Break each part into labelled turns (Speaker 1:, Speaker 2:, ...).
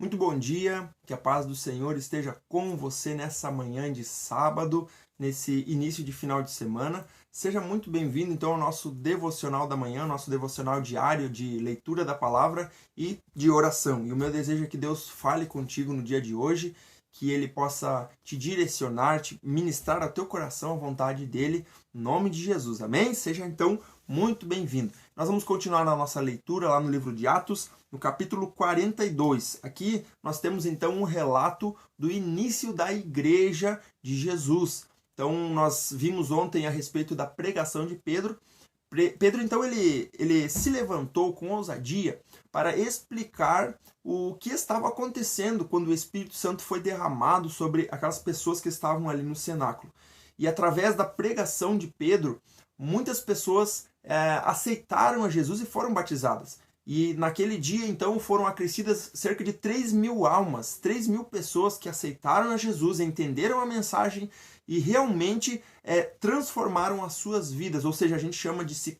Speaker 1: Muito bom dia, que a paz do Senhor esteja com você nessa manhã de sábado, nesse início de final de semana. Seja muito bem-vindo então ao nosso devocional da manhã, nosso devocional diário de leitura da palavra e de oração. E o meu desejo é que Deus fale contigo no dia de hoje, que Ele possa te direcionar, te ministrar ao teu coração a vontade dEle, em nome de Jesus. Amém? Seja então muito bem-vindo. Nós vamos continuar na nossa leitura lá no livro de Atos, no capítulo 42. Aqui nós temos então um relato do início da igreja de Jesus. Então nós vimos ontem a respeito da pregação de Pedro. Pedro então ele se levantou com ousadia para explicar o que estava acontecendo quando o Espírito Santo foi derramado sobre aquelas pessoas que estavam ali no cenáculo. E através da pregação de Pedro, muitas pessoas aceitaram a Jesus e foram batizadas. E naquele dia, então, foram acrescidas cerca de 3.000 almas, 3.000 pessoas que aceitaram a Jesus, entenderam a mensagem e realmente transformaram as suas vidas. Ou seja, a gente chama de se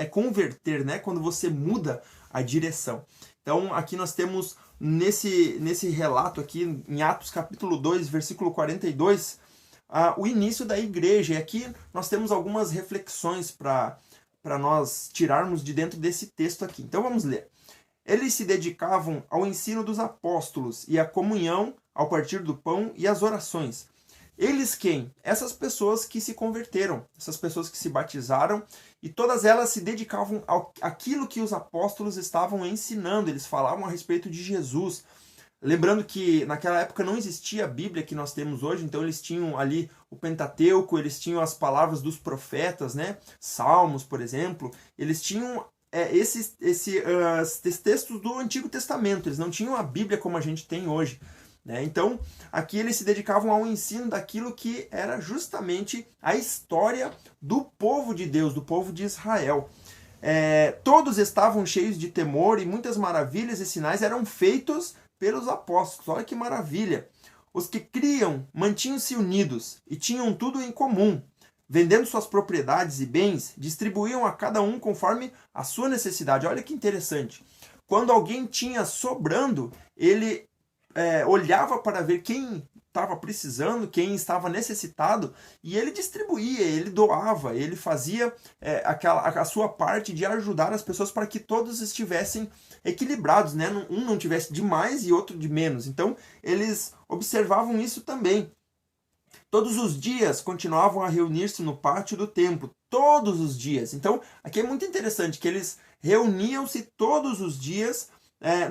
Speaker 1: converter, né? Quando você muda a direção. Então, aqui nós temos, nesse relato aqui, em Atos capítulo 2, versículo 42, o início da igreja. E aqui nós temos algumas reflexões para nós tirarmos de dentro desse texto aqui. Então vamos ler. Eles se dedicavam ao ensino dos apóstolos e à comunhão, ao partir do pão e às orações. Eles quem? Essas pessoas que se converteram, essas pessoas que se batizaram, e todas elas se dedicavam àquilo que os apóstolos estavam ensinando. Eles falavam a respeito de Jesus. Lembrando que naquela época não existia a Bíblia que nós temos hoje, então eles tinham ali o Pentateuco, eles tinham as palavras dos profetas, né? Salmos, por exemplo. Eles tinham esses textos do Antigo Testamento, eles não tinham a Bíblia como a gente tem hoje. Né? Então, aqui eles se dedicavam ao ensino daquilo que era justamente a história do povo de Deus, do povo de Israel. Todos estavam cheios de temor e muitas maravilhas e sinais eram feitos pelos apóstolos. Olha que maravilha! Os que criam mantinham-se unidos e tinham tudo em comum. Vendendo suas propriedades e bens, distribuíam a cada um conforme a sua necessidade. Olha que interessante. Quando alguém tinha sobrando, ele olhava para ver quem estava precisando, quem estava necessitado, e ele distribuía, ele doava, ele fazia a sua parte de ajudar as pessoas para que todos estivessem equilibrados, né? Um não tivesse de mais e outro de menos. Então, eles observavam isso também. Todos os dias continuavam a reunir-se no pátio do templo, todos os dias. Então, aqui é muito interessante que eles reuniam-se todos os dias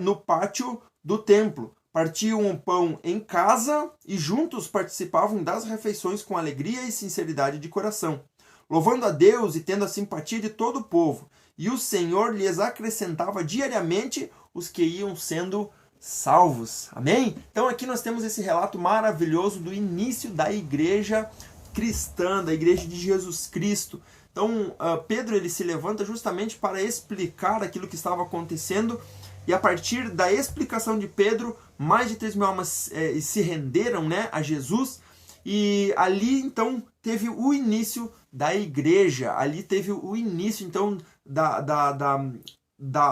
Speaker 1: no pátio do templo. Partiam o pão em casa e juntos participavam das refeições com alegria e sinceridade de coração, louvando a Deus e tendo a simpatia de todo o povo. E o Senhor lhes acrescentava diariamente os que iam sendo salvos. Amém? Então aqui nós temos esse relato maravilhoso do início da igreja cristã, da igreja de Jesus Cristo. Então Pedro ele se levanta justamente para explicar aquilo que estava acontecendo. E a partir da explicação de Pedro, mais de 3.000 almas se renderam, né, a Jesus. E ali, então, teve o início da igreja. Ali teve o início, então,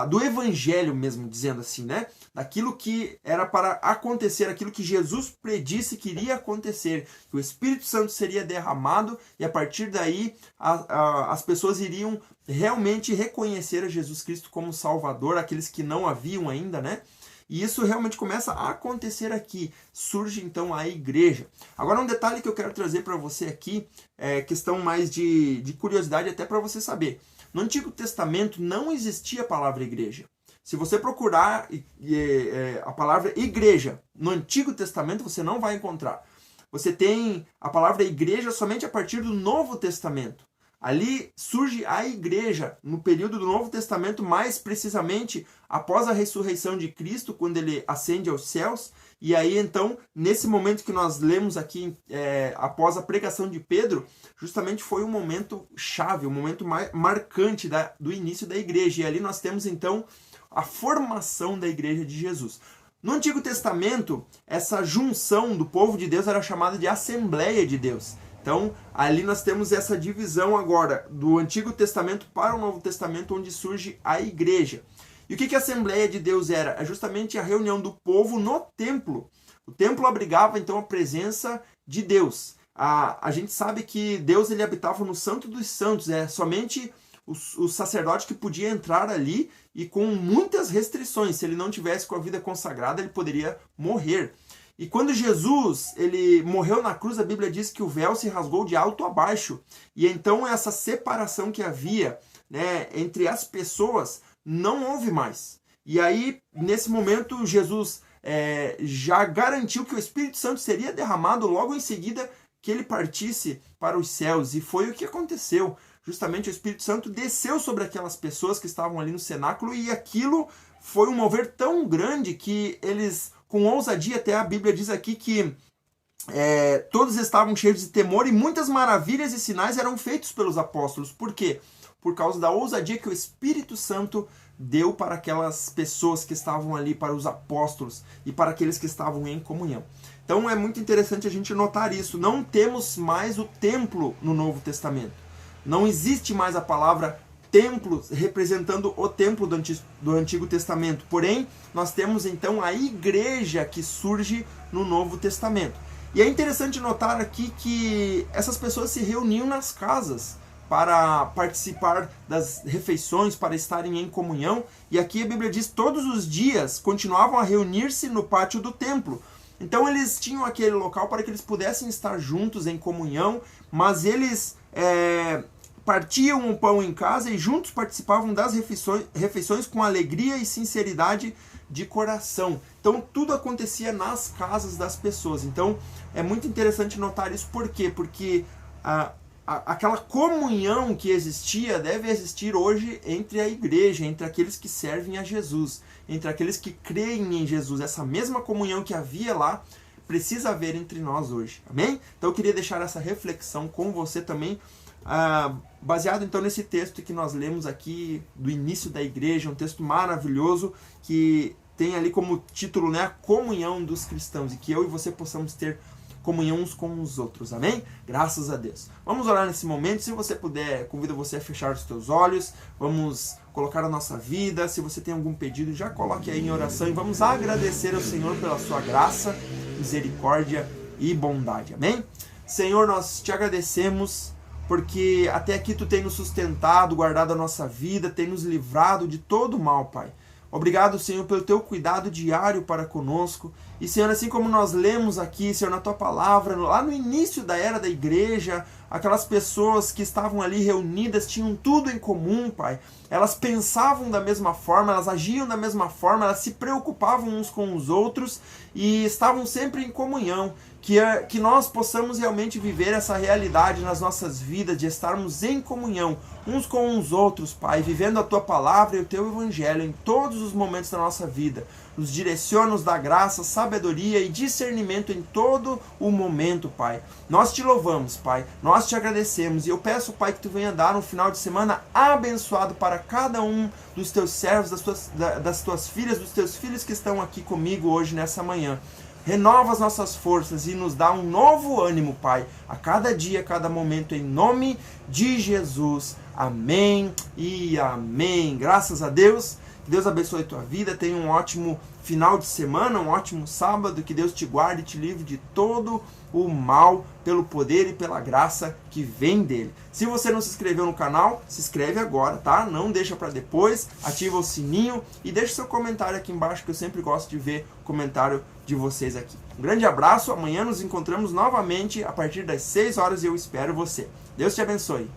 Speaker 1: do evangelho mesmo, dizendo assim, né? Daquilo que era para acontecer, aquilo que Jesus predisse que iria acontecer. Que o Espírito Santo seria derramado e a partir daí as pessoas iriam realmente reconhecer a Jesus Cristo como Salvador, aqueles que não haviam ainda, né? E isso realmente começa a acontecer aqui. Surge então a igreja. Agora um detalhe que eu quero trazer para você aqui, questão mais de curiosidade até para você saber. No Antigo Testamento não existia a palavra igreja. Se você procurar a palavra igreja no Antigo Testamento, você não vai encontrar. Você tem a palavra igreja somente a partir do Novo Testamento. Ali surge a igreja no período do Novo Testamento, mais precisamente após a ressurreição de Cristo, quando ele ascende aos céus. E aí então, nesse momento que nós lemos aqui, após a pregação de Pedro, justamente foi um momento chave, um momento marcante do início da igreja. E ali nós temos então a formação da igreja de Jesus. No Antigo Testamento, essa junção do povo de Deus era chamada de Assembleia de Deus. Então, ali nós temos essa divisão agora do Antigo Testamento para o Novo Testamento, onde surge a igreja. E o que a Assembleia de Deus era? É justamente a reunião do povo no templo. O templo abrigava então a presença de Deus. A gente sabe que Deus ele habitava no Santo dos Santos, somente o sacerdote que podia entrar ali e com muitas restrições. Se ele não tivesse com a vida consagrada, ele poderia morrer. E quando Jesus ele morreu na cruz, a Bíblia diz que o véu se rasgou de alto a baixo. E então essa separação que havia, né, entre as pessoas não houve mais. E aí, nesse momento, Jesus já garantiu que o Espírito Santo seria derramado logo em seguida que ele partisse para os céus. E foi o que aconteceu. Justamente o Espírito Santo desceu sobre aquelas pessoas que estavam ali no cenáculo e aquilo foi um mover tão grande que eles, com ousadia, até a Bíblia diz aqui que todos estavam cheios de temor e muitas maravilhas e sinais eram feitos pelos apóstolos. Por quê? Por causa da ousadia que o Espírito Santo deu para aquelas pessoas que estavam ali, para os apóstolos e para aqueles que estavam em comunhão. Então é muito interessante a gente notar isso. Não temos mais o templo no Novo Testamento. Não existe mais a palavra templo representando o templo do Antigo Testamento. Porém, nós temos então a igreja que surge no Novo Testamento. E é interessante notar aqui que essas pessoas se reuniam nas casas para participar das refeições, para estarem em comunhão. E aqui a Bíblia diz que todos os dias continuavam a reunir-se no pátio do templo. Então eles tinham aquele local para que eles pudessem estar juntos em comunhão, mas eles partiam o pão em casa e juntos participavam das refeições com alegria e sinceridade de coração. Então tudo acontecia nas casas das pessoas. Então é muito interessante notar isso. Por quê? Porque aquela comunhão que existia deve existir hoje entre a igreja, entre aqueles que servem a Jesus, entre aqueles que creem em Jesus. Essa mesma comunhão que havia lá precisa haver entre nós hoje. Amém? Então eu queria deixar essa reflexão com você também, baseado então nesse texto que nós lemos aqui do início da igreja, um texto maravilhoso que tem ali como título, né, a comunhão dos cristãos, e que eu e você possamos ter comunhão uns com os outros, amém? Graças a Deus. Vamos orar nesse momento. Se você puder, convido você a fechar os teus olhos. Vamos colocar a nossa vida. Se você tem algum pedido, já coloque aí em oração e vamos agradecer ao Senhor pela sua graça, misericórdia e bondade, amém? Senhor, nós te agradecemos porque até aqui tu tem nos sustentado, guardado a nossa vida, tem nos livrado de todo mal, Pai. Obrigado, Senhor, pelo teu cuidado diário para conosco. E, Senhor, assim como nós lemos aqui, Senhor, na tua palavra, lá no início da era da igreja, aquelas pessoas que estavam ali reunidas tinham tudo em comum, Pai. Elas pensavam da mesma forma, elas agiam da mesma forma, elas se preocupavam uns com os outros e estavam sempre em comunhão. Que nós possamos realmente viver essa realidade nas nossas vidas, de estarmos em comunhão uns com os outros, Pai, vivendo a Tua Palavra e o Teu Evangelho em todos os momentos da nossa vida. Nos direciona, nos dá graça, sabedoria e discernimento em todo o momento, Pai. Nós te louvamos, Pai, nós te agradecemos e eu peço, Pai, que Tu venha dar um final de semana abençoado para cada um dos Teus servos, das Tuas filhas, dos Teus filhos que estão aqui comigo hoje nessa manhã. Renova as nossas forças e nos dá um novo ânimo, Pai, a cada dia, a cada momento, em nome de Jesus. Amém e amém. Graças a Deus. Que Deus abençoe a tua vida. Tenha um ótimo final de semana, um ótimo sábado. Que Deus te guarde e te livre de todo o mal, pelo poder e pela graça que vem dele. Se você não se inscreveu no canal, se inscreve agora, tá? Não deixa para depois, ativa o sininho e deixa seu comentário aqui embaixo, que eu sempre gosto de ver o comentário de vocês aqui. Um grande abraço, amanhã nos encontramos novamente a partir das 6 horas e eu espero você. Deus te abençoe.